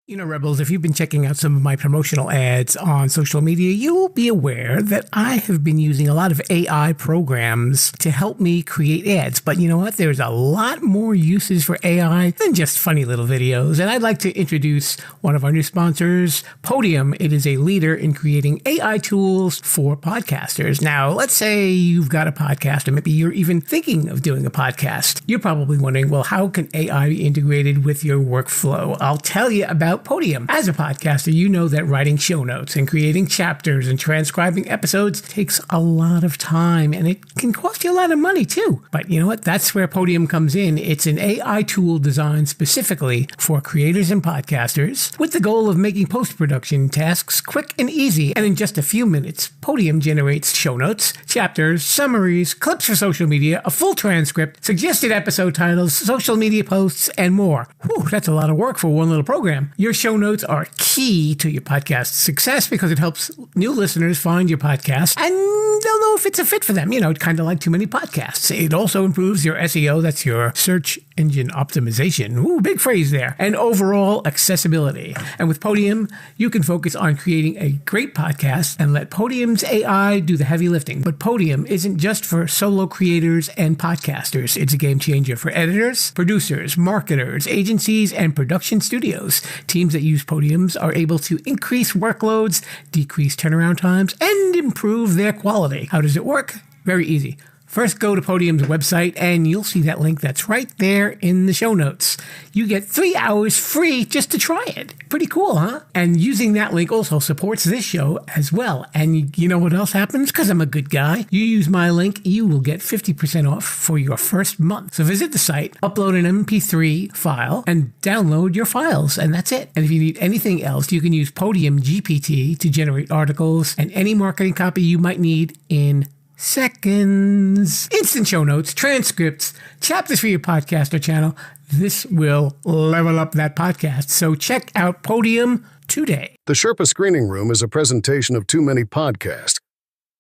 You know, Rebels, if you've been checking out some of my promotional ads on social media, you will be aware that I have been using a lot of AI programs to help me create ads. But you know what? There's a lot more uses for AI than just funny little videos. And I'd like to introduce one of our new sponsors, Podium. It is a leader in creating AI tools for podcasters. Now, let's say you've got a podcast, or maybe you're even thinking of doing a podcast. You're probably wondering, well, how can AI be integrated with your workflow? I'll tell you about Podium. As a podcaster, you know that writing show notes and creating chapters and transcribing episodes takes a lot of time, and it can cost you a lot of money too. But you know what? That's where Podium comes in. It's an AI tool designed specifically for creators and podcasters with the goal of making post-production tasks quick and easy. And in just a few minutes, Podium generates show notes, chapters, summaries, clips for social media, a full transcript, suggested episode titles, social media posts, and more. Whew, that's a lot of work for one little program. Your show notes are key to your podcast's success because it helps new listeners find your podcast and they'll know if it's a fit for them. You know, kind of like Too Many Podcasts. It also improves your SEO, that's your search engine optimization. Ooh, big phrase there. And overall accessibility. And with Podium, you can focus on creating a great podcast and let Podium's AI do the heavy lifting. But Podium isn't just for solo creators and podcasters. It's a game changer for editors, producers, marketers, agencies, and production studios. Teams that use Podiums are able to increase workloads, decrease turnaround times, and improve their quality. How does it work? Very easy. First, go to Podium's website, and you'll see that link that's right there in the show notes. You get 3 hours free just to try it. Pretty cool, huh? And using that link also supports this show as well. And you know what else happens? Because I'm a good guy. You use my link, you will get 50% off for your first month. So visit the site, upload an MP3 file, and download your files. And that's it. And if you need anything else, you can use Podium GPT to generate articles and any marketing copy you might need in seconds. Instant show notes, transcripts, chapters for your podcast or channel. This will level up that podcast. So check out Podium today. The Sherpa Screening Room is a presentation of Too Many Podcasts,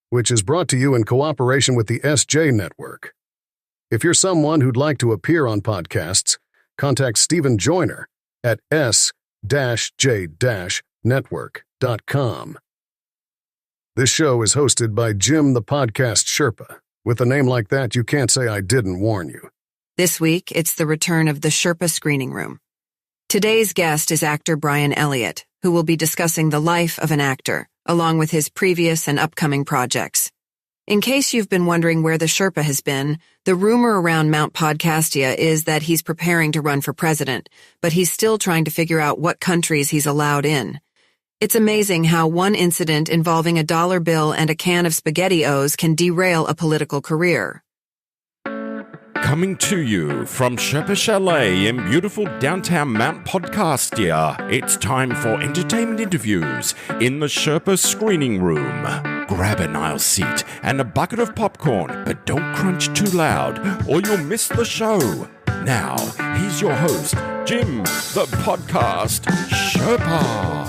which is brought to you in cooperation with the SJ Network. If you're someone who'd like to appear on podcasts, contact Stephen Joyner at s-j-network.com. This show is hosted by Jim the Podcast Sherpa. With a name like that, you can't say I didn't warn you. This week, it's the return of the Sherpa Screening Room. Today's guest is actor Brian Elliott, who will be discussing the life of an actor, along with his previous and upcoming projects. In case you've been wondering where the Sherpa has been, the rumor around Mount Podcastia is that he's preparing to run for president, but he's still trying to figure out what countries he's allowed in. It's amazing how one incident involving a dollar bill and a can of SpaghettiOs can derail a political career. Coming to you from Sherpa Chalet in beautiful downtown Mount Podcastia, it's time for entertainment interviews in the Sherpa Screening Room. Grab an aisle seat and a bucket of popcorn, but don't crunch too loud or you'll miss the show. Now, here's your host, Jim, the Podcast Sherpa.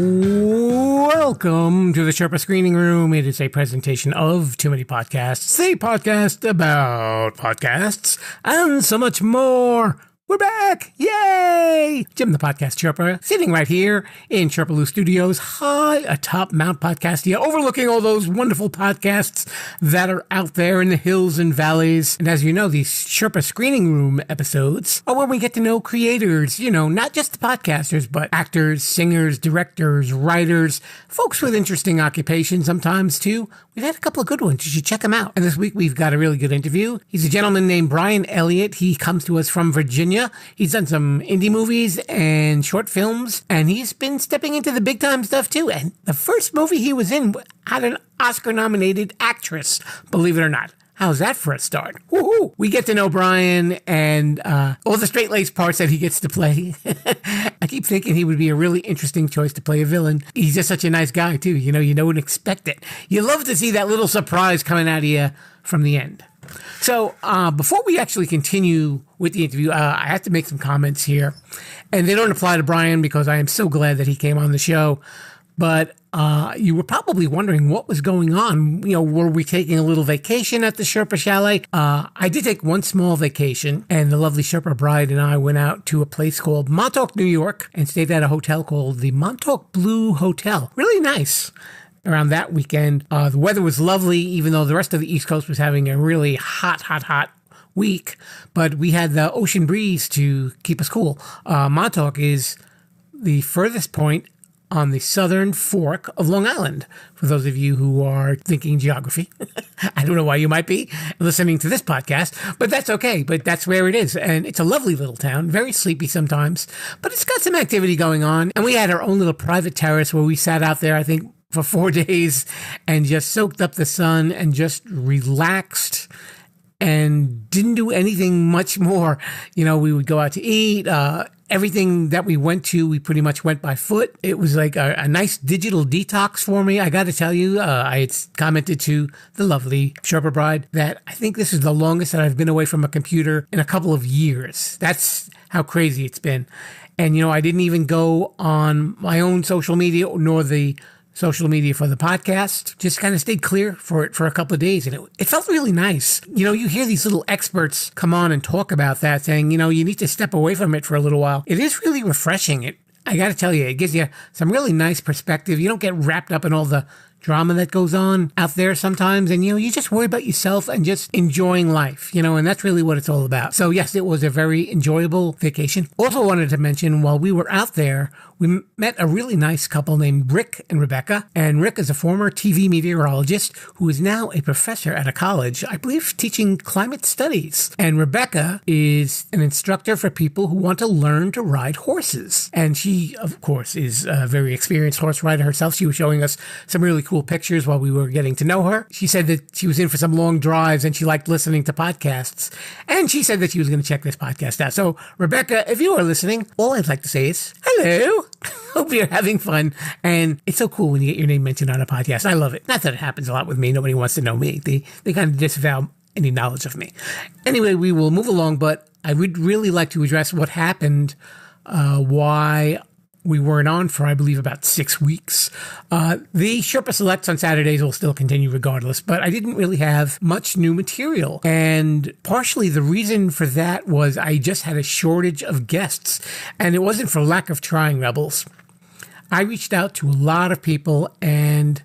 Welcome to the Sherpa Screening Room. It is a presentation of Too Many Podcasts, a podcast about podcasts and so much more. We're back! Yay! Jim the Podcast Sherpa, sitting right here in Sherpaloo Studios, high atop Mount Podcastia, overlooking all those wonderful podcasts that are out there in the hills and valleys. And as you know, these Sherpa Screening Room episodes are where we get to know creators, you know, not just the podcasters, but actors, singers, directors, writers, folks with interesting occupations sometimes too. We've had a couple of good ones. You should check them out. And this week we've got a really good interview. He's a gentleman named Brian Elliott. He comes to us from Virginia. He's done some indie movies and short films, and he's been stepping into the big time stuff too. And the first movie he was in had an Oscar-nominated actress, believe it or not. How's that for a start? Woohoo! We get to know Brian and all the straight-laced parts that he gets to play. I keep thinking he would be a really interesting choice to play a villain. He's just such a nice guy, too. You wouldn't expect it. You love to see that little surprise coming out of you from the end. So before we actually continue with the interview, I have to make some comments here. And they don't apply to Brian because I am so glad that he came on the show. But you were probably wondering what was going on. Were we taking a little vacation at the Sherpa Chalet? I did take one small vacation, and the lovely Sherpa bride and I went out to a place called Montauk, New York, and stayed at a hotel called the Montauk Blue Hotel. Really nice. Around that weekend, the weather was lovely, even though the rest of the East Coast was having a really hot week. But we had the ocean breeze to keep us cool. Montauk is the furthest point on the southern fork of Long Island, for those of you who are thinking geography. I don't know why you might be listening to this podcast, but that's okay. But that's where it is. And it's a lovely little town, very sleepy sometimes, but it's got some activity going on. And we had our own little private terrace where we sat out there, I think, for 4 days and just soaked up the sun and just relaxed and didn't do anything much more. We would go out to eat. Everything that we went to, we pretty much went by foot. It was like a nice digital detox for me. I got to tell you, I had commented to the lovely Sherpa bride that I think this is the longest that I've been away from a computer in a couple of years. That's how crazy it's been. And, I didn't even go on my own social media nor the social media for the podcast. Just kind of stayed clear for it for a couple of days. And it felt really nice. You hear these little experts come on and talk about that, saying, you need to step away from it for a little while. It is really refreshing. I got to tell you, it gives you some really nice perspective. You don't get wrapped up in all the drama that goes on out there sometimes. And, you just worry about yourself and just enjoying life, and that's really what it's all about. So yes, it was a very enjoyable vacation. Also wanted to mention, while we were out there, we met a really nice couple named Rick and Rebecca. And Rick is a former TV meteorologist who is now a professor at a college, I believe, teaching climate studies. And Rebecca is an instructor for people who want to learn to ride horses. And she, of course, is a very experienced horse rider herself. She was showing us some really cool pictures while we were getting to know her. She said that she was in for some long drives and she liked listening to podcasts. And she said that she was going to check this podcast out. So, Rebecca, if you are listening, all I'd like to say is, hello. Hope you're having fun. And it's so cool when you get your name mentioned on a podcast. I love it. Not that it happens a lot with me. Nobody wants to know me. They kind of disavow any knowledge of me. Anyway, we will move along, but I would really like to address what happened, why we weren't on for, I believe, about 6 weeks. The Sherpa Selects on Saturdays will still continue regardless, but I didn't really have much new material. And partially the reason for that was I just had a shortage of guests, and it wasn't for lack of trying, Rebels. I reached out to a lot of people and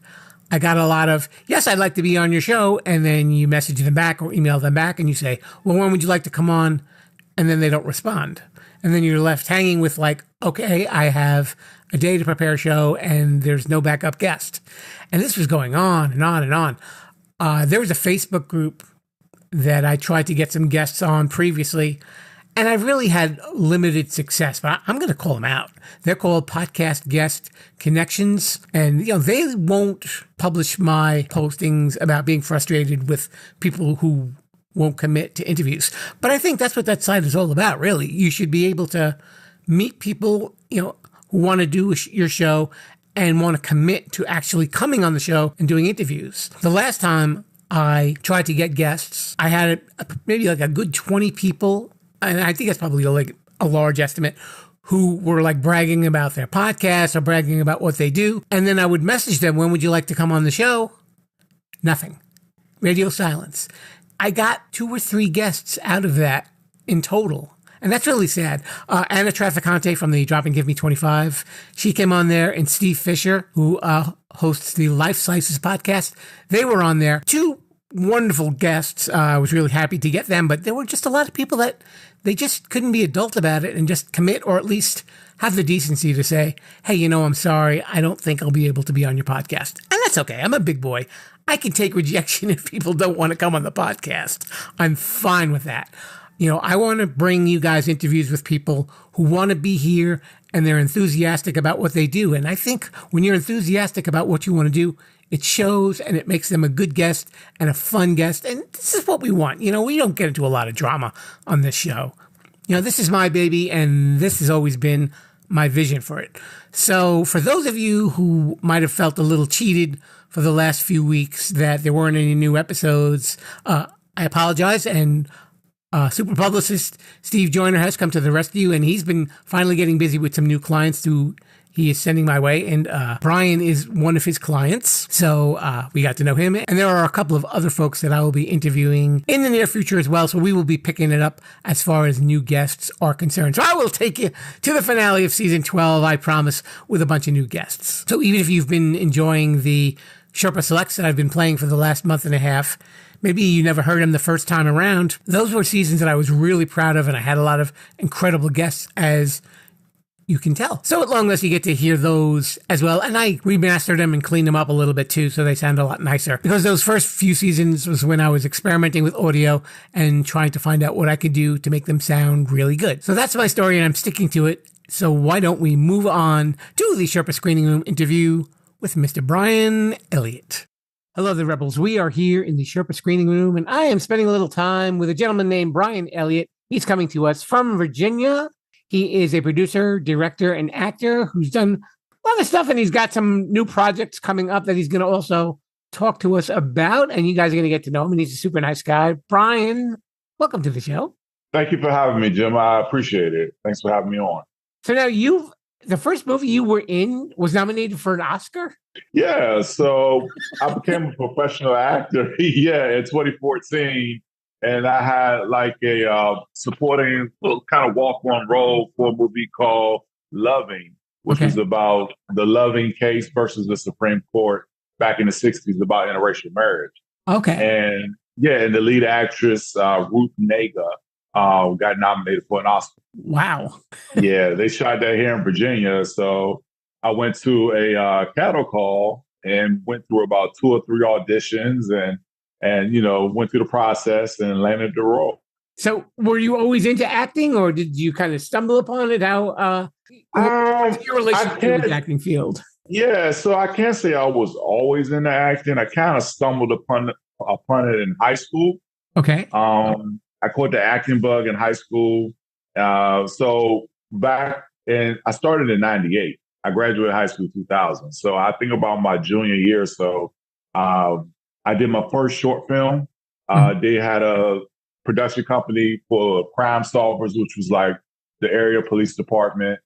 I got a lot of, yes, I'd like to be on your show. And then you message them back or email them back and you say, well, when would you like to come on? And then they don't respond. And then you're left hanging with like, okay, I have a day to prepare a show and there's no backup guest. And this was going on and on and on. There was a Facebook group that I tried to get some guests on previously, and I've really had limited success, but I'm going to call them out. They're called Podcast Guest Connections, and they won't publish my postings about being frustrated with people who won't commit to interviews. But I think that's what that site is all about, really. You should be able to meet people, who want to do your show and want to commit to actually coming on the show and doing interviews. The last time I tried to get guests, I had maybe like a good 20 people, and I think that's probably like a large estimate, who were like bragging about their podcast or bragging about what they do. And then I would message them, when would you like to come on the show? Nothing. Radio silence. I got 2 or 3 guests out of that in total. And that's really sad. Anna Traficante from the Drop and Give Me 25. She came on there, and Steve Fisher, who hosts the Life Slices podcast. They were on there. 2 wonderful guests. I was really happy to get them, but there were just a lot of people that they just couldn't be adult about it and just commit, or at least have the decency to say, hey, I'm sorry, I don't think I'll be able to be on your podcast. And that's okay. I'm a big boy. I can take rejection if people don't want to come on the podcast. I'm fine with that. I want to bring you guys interviews with people who want to be here and they're enthusiastic about what they do. And I think when you're enthusiastic about what you want to do, it shows and it makes them a good guest and a fun guest. And this is what we want. We don't get into a lot of drama on this show. This is my baby, and this has always been my vision for it. So for those of you who might have felt a little cheated for the last few weeks that there weren't any new episodes, I apologize. And super publicist Steve Joyner has come to the rescue, and he's been finally getting busy with some new clients to he is sending my way. And Brian is one of his clients. So we got to know him. And there are a couple of other folks that I will be interviewing in the near future as well. So we will be picking it up as far as new guests are concerned. So I will take you to the finale of season 12, I promise, with a bunch of new guests. So even if you've been enjoying the Sherpa Selects that I've been playing for the last month and a half, maybe you never heard them the first time around, those were seasons that I was really proud of, and I had a lot of incredible guests, as you can tell. So at long last, you get to hear those as well. And I remastered them and cleaned them up a little bit too, so they sound a lot nicer. Because those first few seasons was when I was experimenting with audio and trying to find out what I could do to make them sound really good. So that's my story, and I'm sticking to it. So why don't we move on to the Sherpa Screening Room interview with Mr. Brian Elliott. Hello, the Rebels. We are here in the Sherpa Screening Room, and I am spending a little time with a gentleman named Brian Elliott. He's coming to us from Virginia. He is a producer, director, and actor who's done a lot of stuff, and he's got some new projects coming up that he's going to also talk to us about, and you guys are going to get to know him, and he's a super nice guy. Brian, welcome to the show. Thank you for having me, Jim. I appreciate it. Thanks for having me on. So now the first movie you were in was nominated for an Oscar? Yeah, so I became a professional actor, in 2014. And I had like a supporting kind of walk-on role for a movie called Loving, which was about the Loving case versus the Supreme Court back in the 60s about interracial marriage. Okay. And the lead actress, Ruth Negga, got nominated for an Oscar. Wow. Yeah, they shot that here in Virginia. So I went to a cattle call and went through about 2 or 3 auditions and went through the process and landed the role. So were you always into acting, or did you kind of stumble upon it? What's your relationship with the acting field? Yeah, so I can't say I was always into acting. I kind of stumbled upon it in high school. Okay. I caught the acting bug in high school. So I started in 98. I graduated high school in 2000. So I think about my junior year or so, I did my first short film. They had a production company for Crime Solvers, which was like the area police department,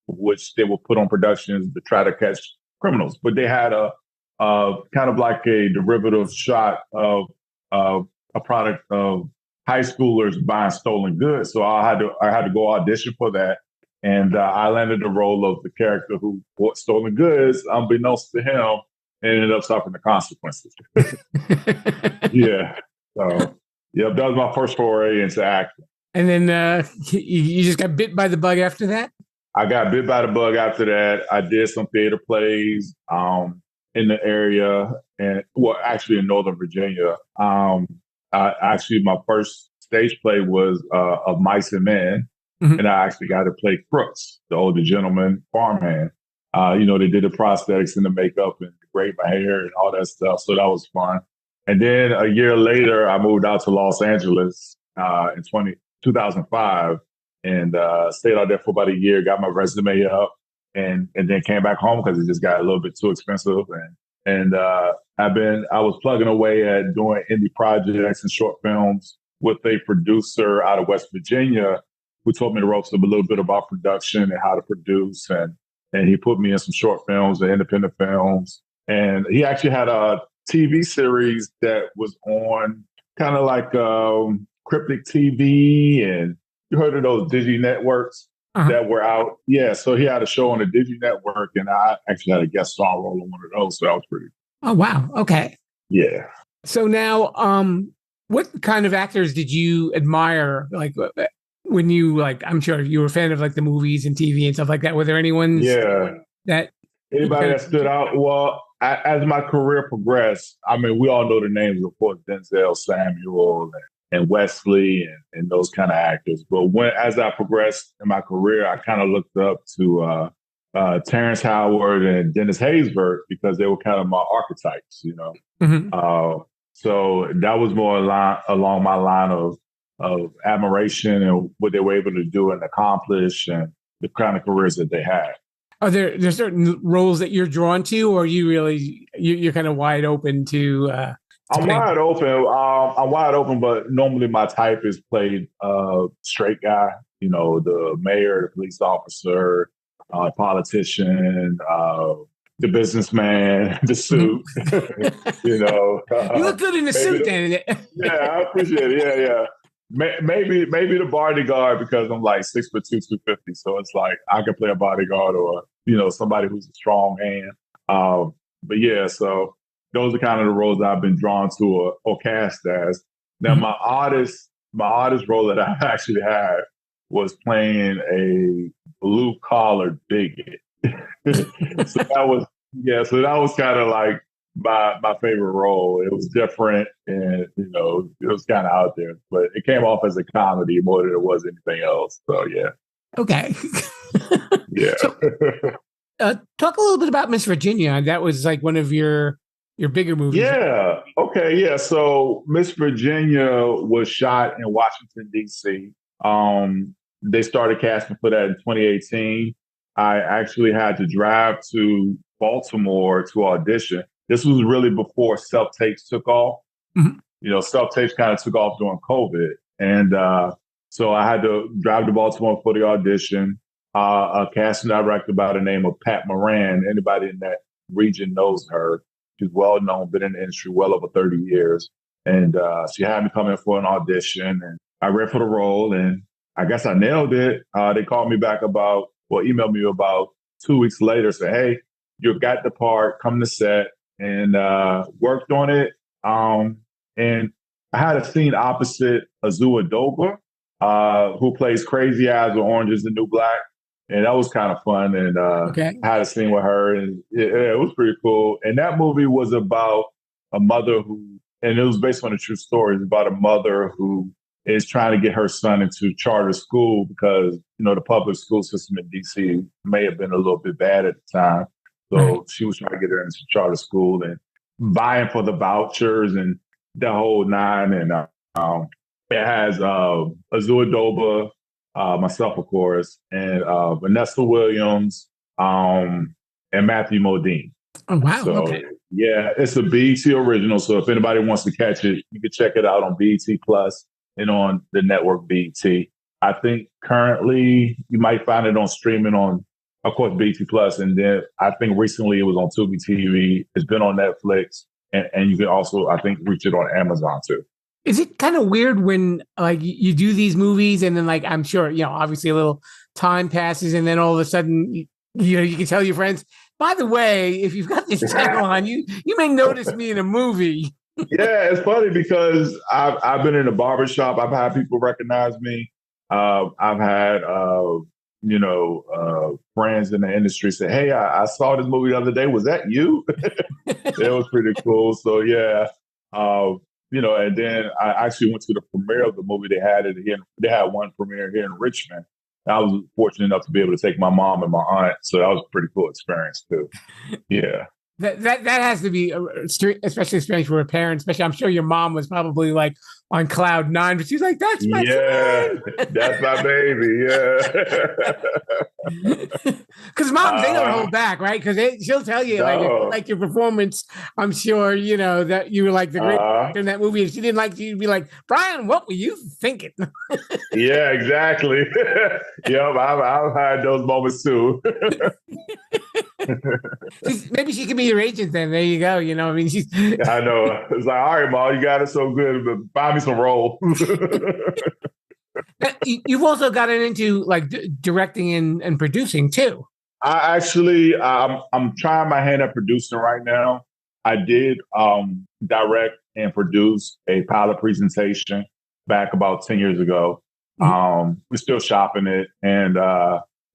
which they would put on productions to try to catch criminals. But they had a kind of like a derivative shot of a product of high schoolers buying stolen goods. So I had to go audition for that. And I landed the role of the character who bought stolen goods, unbeknownst to him, and ended up suffering the consequences. Yeah. So, that was my first foray into acting. And then you just got bit by the bug after that? I got bit by the bug after that. I did some theater plays in the area, actually in Northern Virginia. My first stage play was of Mice and Men, and I actually got to play Crooks, the older gentleman farmhand. They did the prosthetics and the makeup and graved my hair and all that stuff. So that was fun. And then a year later, I moved out to Los Angeles in 2005 and stayed out there for about a year, got my resume up, and then came back home because it just got a little bit too expensive. And I was plugging away at doing indie projects and short films with a producer out of West Virginia who taught me the ropes a little bit about production and how to produce. And he put me in some short films and independent films. And he actually had a TV series that was on kind of like Cryptic TV. And you heard of those Digi networks that were out? Yeah. So he had a show on the Digi network, and I actually had a guest star role on one of those. So that was pretty cool. Oh, wow. Okay. Yeah. So now, what kind of actors did you admire? Like when you I'm sure you were a fan of like the movies and TV and stuff like that. Were there anyone that anybody that stood out? Well, as my career progressed, I mean, we all know the names, of course, Denzel, Samuel, and Wesley, and those kind of actors. But as I progressed in my career, I kind of looked up to Terrence Howard and Dennis Haysbert because they were kind of my archetypes, So that was more along my line of admiration and what they were able to do and accomplish and the kind of careers that they had. Are there certain roles that you're drawn to, or you're kind of wide open to? I'm wide open, but normally my type is played straight guy. The mayor, the police officer, politician, the businessman, the suit. You know, you look good in the suit, then. Yeah, I appreciate it. Yeah. Maybe the bodyguard, because I'm like 6'2", 250. So it's like I can play a bodyguard, or somebody who's a strong hand. But yeah, so those are kind of the roles I've been drawn to or cast as. Now my oddest role that I actually had was playing a blue collar bigot. So that was kind of like my favorite role. It was different, and it was kind of out there, but it came off as a comedy more than it was anything else. So yeah. Okay. Yeah. So, talk a little bit about Miss Virginia. That was like one of your bigger movies. Yeah. Okay. Yeah. So Miss Virginia was shot in Washington, D.C. They started casting for that in 2018. I actually had to drive to Baltimore to audition. This was really before self-tapes took off. Mm-hmm. Self-tapes kind of took off during COVID. And so I had to drive to Baltimore for the audition. A casting director by the name of Pat Moran. Anybody in that region knows her. She's well known, been in the industry well over 30 years. And she had me come in for an audition, and I read for the role, and I guess I nailed it. They called me back emailed me about 2 weeks later, said, "Hey, you got the part, come to set," and worked on it. And I had a scene opposite Azua Doba, who plays Crazy Eyes with Orange is the New Black. And that was kind of fun. And I had a scene with her, and it was pretty cool. And that movie was about a mother and it was based on a true story. It's about a mother who is trying to get her son into charter school because, the public school system in D.C. may have been a little bit bad at the time. So she was trying to get her into charter school and vying for the vouchers and the whole nine. And it has Azua Doba, myself, of course, and Vanessa Williams, and Matthew Modine. Oh, wow. So, okay. Yeah, it's a BET original. So if anybody wants to catch it, you can check it out on BET Plus and on the network BET. I think currently you might find it on streaming on, of course, BET Plus. And then I think recently it was on Tubi TV. It's been on Netflix. And you can also, I think, reach it on Amazon too. Is it kind of weird when like you do these movies and then like, I'm sure, obviously a little time passes and then all of a sudden, you can tell your friends, by the way, if you've got this channel on, you may notice me in a movie. Yeah, it's funny because I've been in a barbershop. I've had people recognize me. I've had, friends in the industry say, "Hey, I saw this movie the other day. Was that you?" It was pretty cool. So yeah. And then I actually went to the premiere of the movie. They had it here. They had one premiere here in Richmond. I was fortunate enough to be able to take my mom and my aunt. So that was a pretty cool experience too. Yeah. That has to be especially strange for a parent. Especially, I'm sure your mom was probably like on cloud nine, but she's like, "That's my son. That's my baby." Yeah. Because moms, they don't hold back, right? Because she'll tell you like your performance. I'm sure that you were like the great actor in that movie. If she didn't like you, you'd be like, "Brian, what were you thinking?" Yeah, exactly. Yep, I've had those moments too. Maybe she could be your agent then. There you go. I mean, she's. I know. It's like, all right, Mom, you got it so good, but find me some role. You've also gotten into like directing and producing too. I actually, I'm trying my hand at producing right now. I did direct and produce a pilot presentation back about 10 years ago. Mm-hmm. We're still shopping it. And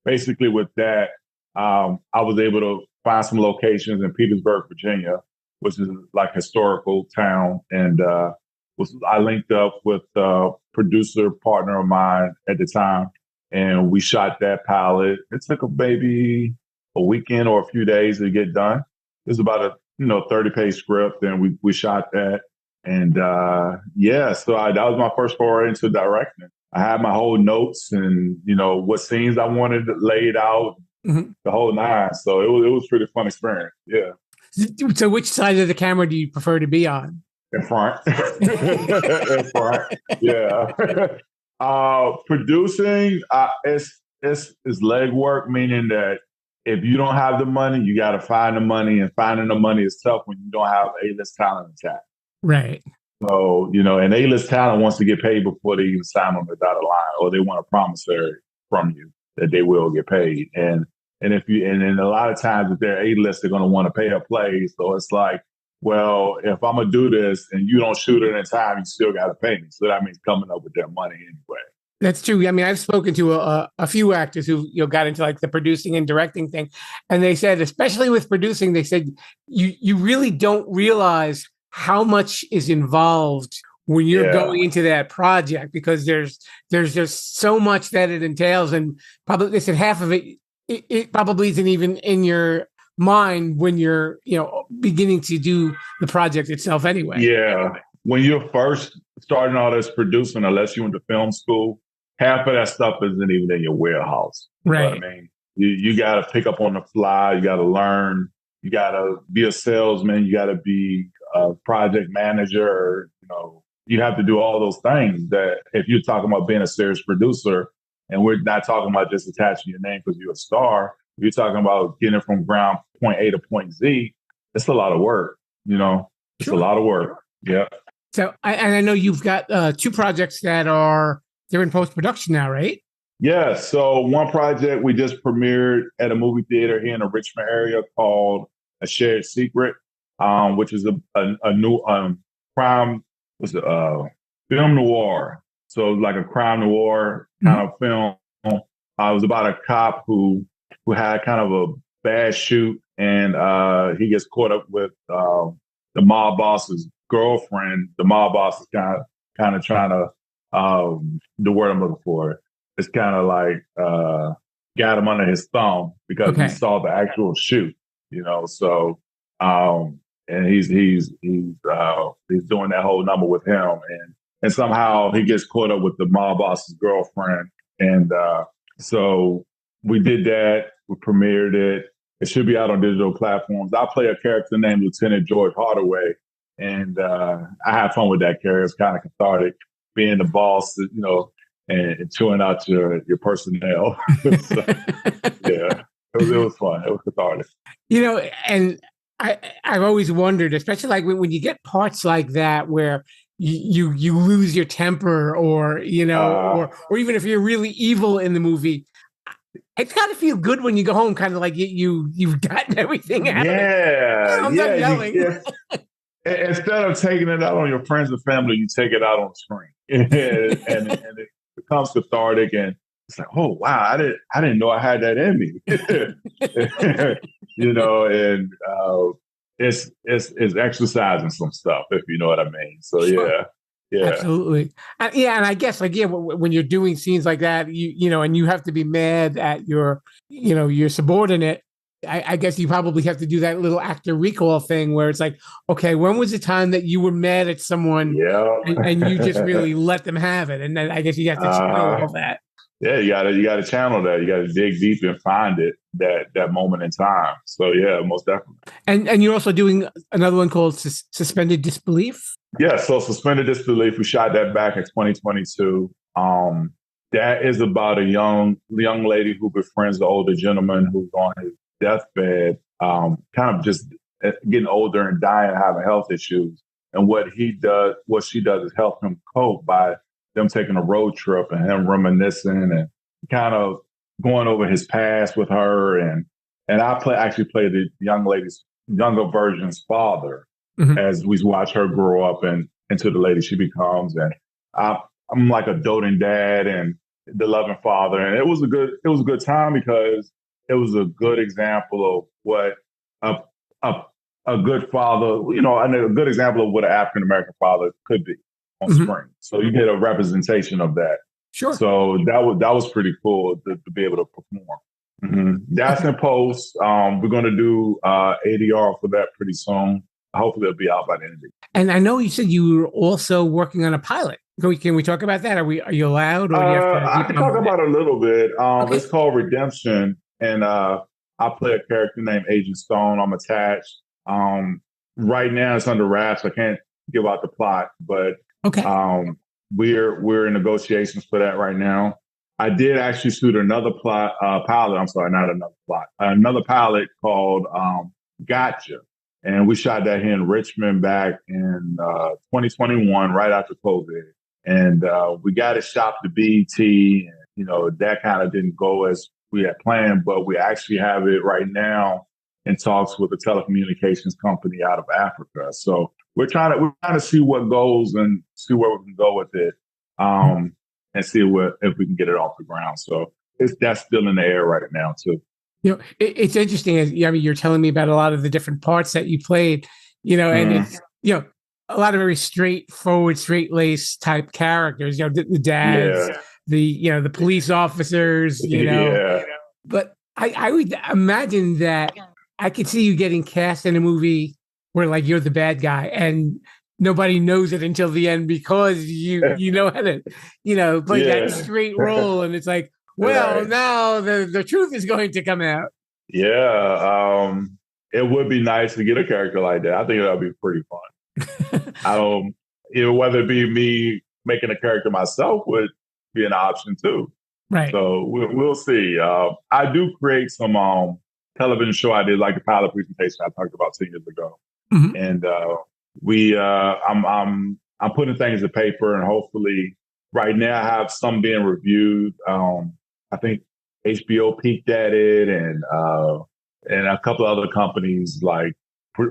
basically with that, I was able to find some locations in Petersburg, Virginia, which is like a historical town. And I linked up with a producer partner of mine at the time, and we shot that pilot. It took maybe a weekend or a few days to get done. It was about a 30-page script, and we shot that. And so that was my first foray into directing. I had my whole notes and what scenes I wanted laid out. Mm-hmm. The whole nine. So it was a pretty fun experience. Yeah. So which side of the camera do you prefer to be on? In front. In front. Yeah. Producing, it's legwork, meaning that if you don't have the money, you got to find the money, and finding the money is tough when you don't have A-list talent attached. Right. So, and A-list talent wants to get paid before they even sign on the dotted line, or they want a promissory from you that they will get paid. And a lot of times if they're A-list, they're going to want to pay a play. So it's like, well, if I'm going to do this and you don't shoot it in time, you still got to pay me. So that means coming up with their money anyway. That's true. I mean, I've spoken to a few actors who got into like the producing and directing thing, and they said, especially with producing, they said you really don't realize how much is involved when you're going into that project, because there's just so much that it entails, and probably they said half of it probably isn't even in your mind when you're beginning to do the project itself anyway. Yeah, when you're first starting all this producing, unless you went to film school, half of that stuff isn't even in your warehouse. You know what I mean? You got to pick up on the fly. You got to learn. You got to be a salesman. You got to be a project manager. You have to do all those things that if you're talking about being a serious producer, and we're not talking about just attaching your name because you're a star. You're talking about getting from ground point A to point Z. It's a lot of work. It's a lot of work. Yeah. So I know you've got 2 projects that they're in post-production now, right? Yeah. So one project we just premiered at a movie theater here in the Richmond area called A Shared Secret, which is a new crime, film noir. So like a crime noir kind of film. It was about a cop who had kind of a bad shoot, and he gets caught up with the mob boss's girlfriend. The mob boss is kind of trying to the word I'm looking for. It's kind of like got him under his thumb because he saw the actual shoot. So and he's doing that whole number with him, and somehow he gets caught up with the mob boss's girlfriend, and so we did that. We premiered it. It should be out on digital platforms. I play a character named Lieutenant George Hardaway, and I have fun with that character. It's kind of cathartic being the boss, and chewing out your personnel. So, yeah, it was fun. It was cathartic. And I've always wondered, especially like when you get parts like that where you lose your temper, or or even if you're really evil in the movie, it's got to feel good when you go home, kind of like you've gotten everything out. Yeah, I'm not yelling. Instead of taking it out on your friends and family, you take it out on the screen, and it becomes cathartic. And it's like, oh wow, I didn't know I had that in me, And it's exercising some stuff, if you know what I mean. So Sure. yeah, absolutely, and I guess when you're doing scenes like that, and you have to be mad at your subordinate. I guess you probably have to do that little actor recall thing where it's like, okay, when was the time that you were mad at someone and you just really let them have it? And then I guess you have to channel all that. Yeah, you gotta channel that. You gotta dig deep and find it, that moment in time. So yeah, most definitely. And you're also doing another one called Suspended Disbelief? Yeah, so Suspended Disbelief, we shot that back in 2022. That is about a young lady who befriends the older gentleman who's on his deathbed, kind of just getting older and dying, having health issues. And what she does is help him cope by them taking a road trip and him reminiscing and kind of going over his past with her. And I actually play the young lady's younger version's father as we watch her grow up and into the lady she becomes. And I'm like a doting dad and the loving father. And it was a good time because it was a good example of what a good father, and a good example of what an African-American father could be on screen. So you get a representation of that. Sure. So that was pretty cool to be able to perform. That's in post. We're going to do ADR for that pretty soon. Hopefully it'll be out by the end of the year. And I know you said you were also working on a pilot. Can we talk about that? Are you allowed? Or do you have to I can talk about it a little bit. Okay. It's called Redemption. And I play a character named Agent Stone. I'm attached. Right now it's under wraps. I can't give out the plot, but okay. We're in negotiations for that right now. I did actually shoot another pilot. I'm sorry, not another plot. Another pilot called Gotcha. And we shot that here in Richmond back in 2021, right after COVID. And we got it shot to BT. And, that kind of didn't go as we had planned, but we actually have it right now in talks with a telecommunications company out of Africa. So we're trying to see what goes and see where we can go with it. And see if we can get it off the ground. So that's still in the air right now too. It's interesting. I mean, you're telling me about a lot of the different parts that you played, and it's, a lot of very straightforward, straight-laced type characters, the dads, the police officers, But I would imagine that I could see you getting cast in a movie where like you're the bad guy and nobody knows it until the end because you know how to, play that straight role. And it's like, well, now the truth is going to come out. Yeah. It would be nice to get a character like that. I think that'd be pretty fun. Whether it be me making a character myself would be an option too. Right. So we'll see. I do create some television show I did, like the pilot presentation I talked about 2 years ago. Mm-hmm. And I'm putting things in paper, and hopefully right now I have some being reviewed. I think HBO peeked at it, and a couple of other companies, like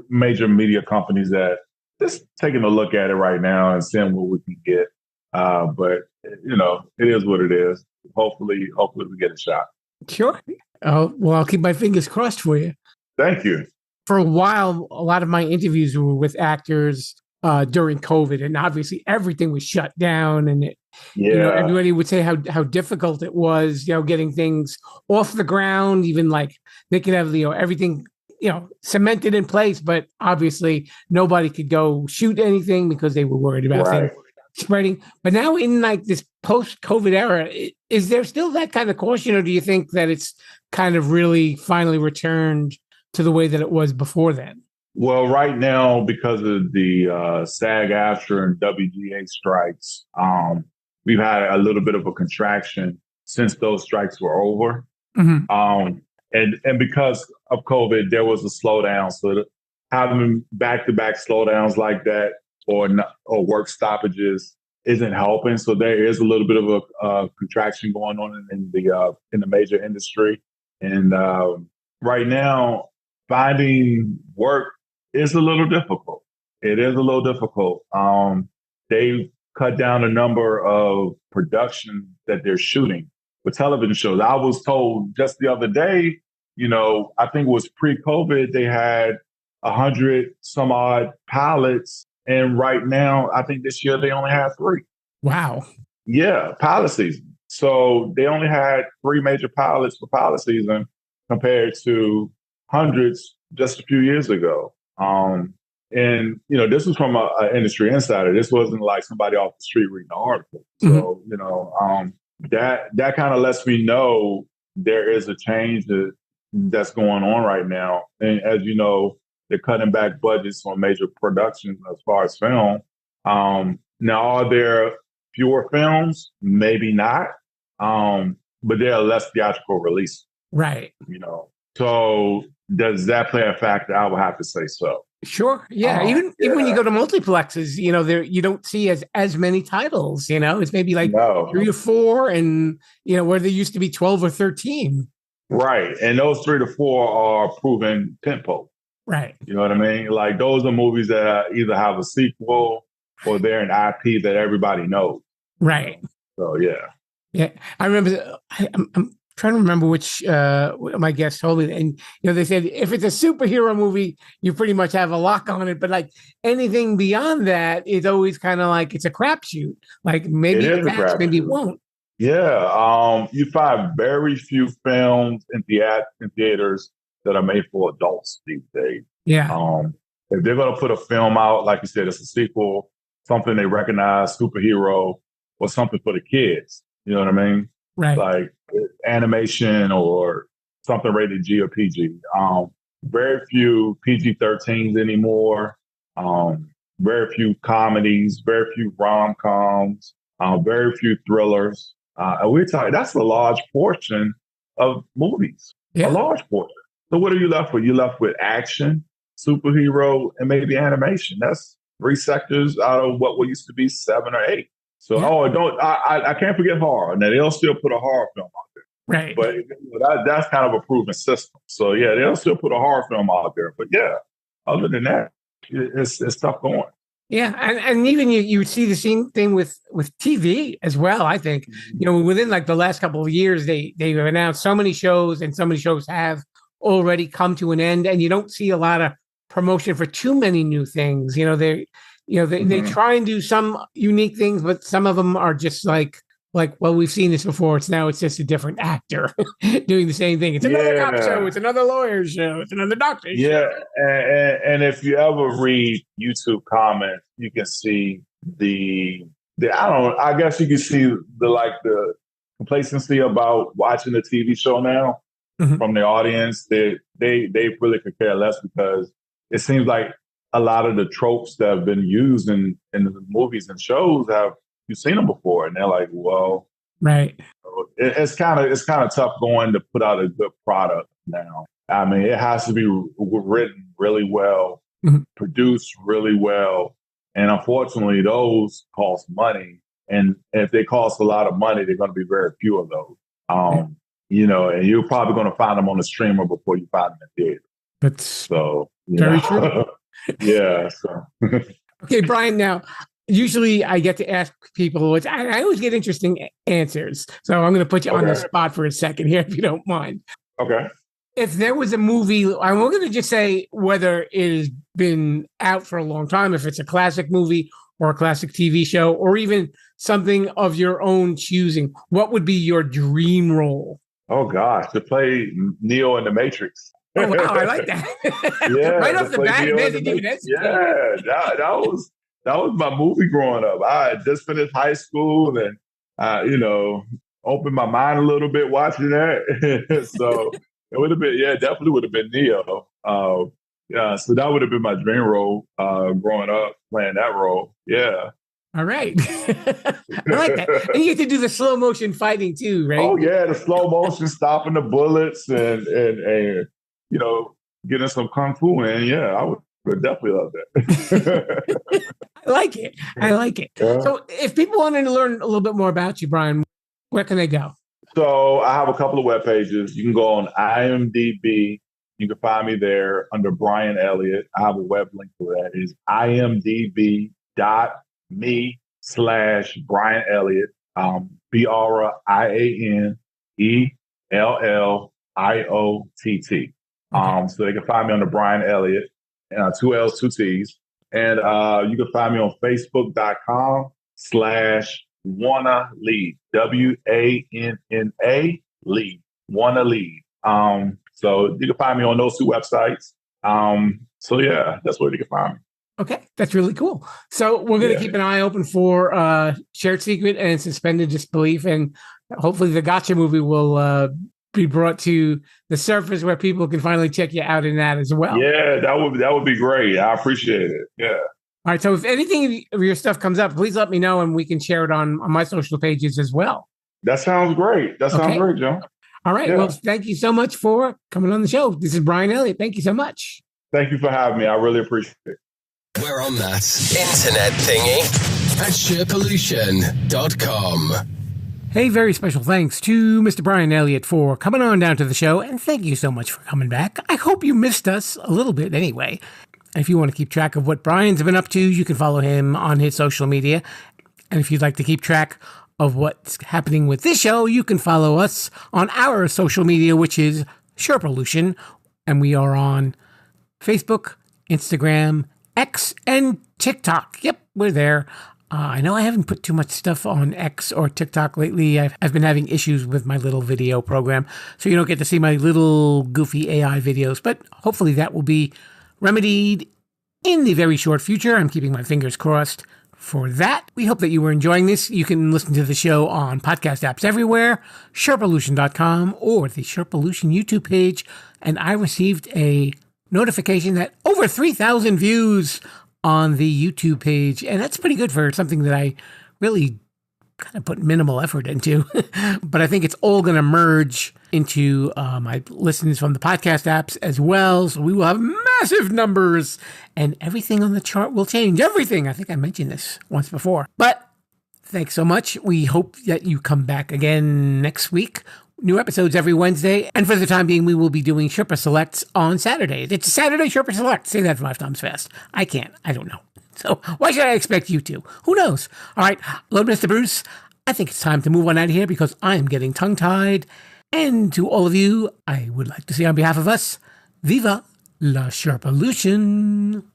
major media companies, that just taking a look at it right now and seeing what we can get. But it is what it is. Hopefully we get a shot. Sure. Well, I'll keep my fingers crossed for you. Thank you. For a while, a lot of my interviews were with actors during COVID, and obviously everything was shut down, and everybody would say how difficult it was, getting things off the ground. Even like they could have everything cemented in place, but obviously nobody could go shoot anything because they were worried about things spreading. But now in like this post-COVID era, is there still that kind of caution, or do you think that it's kind of really finally returned to the way that it was before then? Well, right now, because of the SAG-AFTRA and WGA strikes, we've had a little bit of a contraction since those strikes were over. Mm-hmm. And because of COVID, there was a slowdown. So having back-to-back slowdowns like that or work stoppages isn't helping. So there is a little bit of a contraction going on in the major industry. And right now, finding work is a little difficult. It is a little difficult. They've cut down the number of productions that they're shooting for television shows. I was told just the other day, I think it was pre-COVID, they had 100 some odd pilots. And right now, I think this year they only have 3. Wow. Yeah, pilot season. So they only had 3 major pilots for pilot season compared to hundreds just a few years ago. And this was from an industry insider. This wasn't like somebody off the street reading the article. So, that kind of lets me know there is a change that's going on right now. And as you know, they're cutting back budgets on major productions as far as film. Now, are there fewer films? Maybe not. But there are less theatrical releases. Right. So does that play a factor? I would have to say so. Sure. Yeah. Even when you go to multiplexes, you don't see as many titles. It's maybe like 3 or 4, and where there used to be 12 or 13. Right. And those 3 to 4 are proven tentpole. Right. You know what I mean? Like those are movies that either have a sequel or they're an IP that everybody knows. Right. So yeah. Yeah. I remember. I'm trying to remember which my guest told me, and they said if it's a superhero movie, you pretty much have a lock on it. But like anything beyond that is always kind of like it's a crapshoot. Like maybe it catch, maybe it won't. Yeah, you find very few films in theaters that are made for adults these days. Yeah. If they're going to put a film out, like you said, it's a sequel, something they recognize, superhero, or something for the kids. You know what I mean? Right. Like animation or something rated G or PG. Very few PG-13s anymore. Very few comedies, very few rom-coms, very few thrillers. And we're talking, that's a large portion of movies, a large portion. So what are you left with? You're left with action, superhero, and maybe animation. That's 3 sectors out of what used to be 7 or 8. So, I can't forget horror. Now, they'll still put a horror film out there. Right. But that's kind of a proven system. So, yeah, they'll still put a horror film out there. But, yeah, other than that, it's tough going. Yeah, and even you see the same thing with TV as well. I think, within like the last couple of years, they've announced so many shows, and so many shows have already come to an end, and you don't see a lot of promotion for too many new things. They try and do some unique things, but some of them are just like, well, we've seen this before. It's just a different actor doing the same thing. It's another cop show. It's another lawyer show. It's another doctor show. Yeah, and if you ever read YouTube comments, you can see I guess you can see the complacency about watching the TV show now from the audience. They really could care less, because it seems like a lot of the tropes that have been used in the movies and shows you've seen them before, and they're like, well, right. It's kind of tough going to put out a good product now. I mean, it has to be written really well, produced really well, and unfortunately, those cost money. And if they cost a lot of money, they're going to be very few of those. And you're probably going to find them on the streamer before you find them in theater. That's so very true. Yeah. So. Okay, Brian. Now, usually I get to ask people, which I always get interesting answers. So I'm going to put you on the spot for a second here, if you don't mind. Okay. If there was a movie, I'm going to just say whether it has been out for a long time, if it's a classic movie or a classic TV show, or even something of your own choosing, what would be your dream role? Oh, gosh, to play Neo in The Matrix. Oh, wow, I like that. Yeah, right off the bat, that was my movie growing up. I had just finished high school and, opened my mind a little bit watching that. So it would have been, definitely would have been Neo. So that would have been my dream role growing up, playing that role. Yeah. All right. I like that. And you get to do the slow motion fighting too, right? Oh, yeah, the slow motion, stopping the bullets and getting some kung fu in. Yeah, I would definitely love that. I like it. Yeah. So if people wanted to learn a little bit more about you, Brian, where can they go? So I have a couple of web pages. You can go on IMDb. You can find me there under Brian Elliott. I have a web link for that. It's imdb.me/Brian Elliott. BrianElliott. So they can find me under Brian Elliott, 2 L's, 2 T's. And you can find me on Facebook.com/Wanna Lead. WANNA Lead. Wanna Lead. So you can find me on those 2 websites. So yeah, that's where you can find me. Okay, that's really cool. So we're going to keep an eye open for Shared Secret and Suspended Disbelief, and hopefully the Gotcha movie will be brought to the surface where people can finally check you out in that as well. Yeah, that would be great. I appreciate it. Yeah. All right. So if anything of your stuff comes up, please let me know and we can share it on my social pages as well. That sounds great. That sounds great, John. All right. Yeah. Well, thank you so much for coming on the show. This is Brian Elliott. Thank you so much. Thank you for having me. I really appreciate it. We're on that internet thingy at SharePollution.com. Hey, very special thanks to Mr. Brian Elliott for coming on down to the show, and thank you so much for coming back. I hope you missed us a little bit anyway. If you want to keep track of what Brian's been up to, you can follow him on his social media. And if you'd like to keep track of what's happening with this show, you can follow us on our social media, which is SharePollution, and we are on Facebook, Instagram, X, and TikTok. Yep, we're there. I know I haven't put too much stuff on X or TikTok lately. I've been having issues with my little video program, so you don't get to see my little goofy AI videos, but hopefully that will be remedied in the very short future. I'm keeping my fingers crossed for that. We hope that you were enjoying this. You can listen to the show on podcast apps everywhere, SharePollution.com, or the SharePollution YouTube page, and I received a notification that over 3,000 views on the YouTube page, and that's pretty good for something that I really kind of put minimal effort into. But I think it's all going to merge into my listens from the podcast apps as well. So we will have massive numbers and everything on the chart will change. Everything. I think I mentioned this once before. But thanks so much. We hope that you come back again next week. New episodes every Wednesday. And for the time being, we will be doing Sherpa Selects on Saturday. It's Saturday Sherpa Select. Say that 5 times fast. I can't. I don't know. So why should I expect you to? Who knows? All right. Hello, Mr. Bruce. I think it's time to move on out of here because I am getting tongue-tied. And to all of you, I would like to say on behalf of us, Viva la Sherpalution.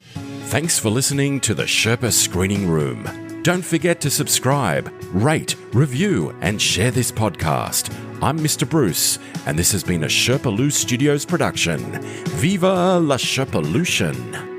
Thanks for listening to the Sherpa Screening Room. Don't forget to subscribe, rate, review, and share this podcast. I'm Mr. Bruce, and this has been a Sherpaloo Studios production. Viva la Sherpalution!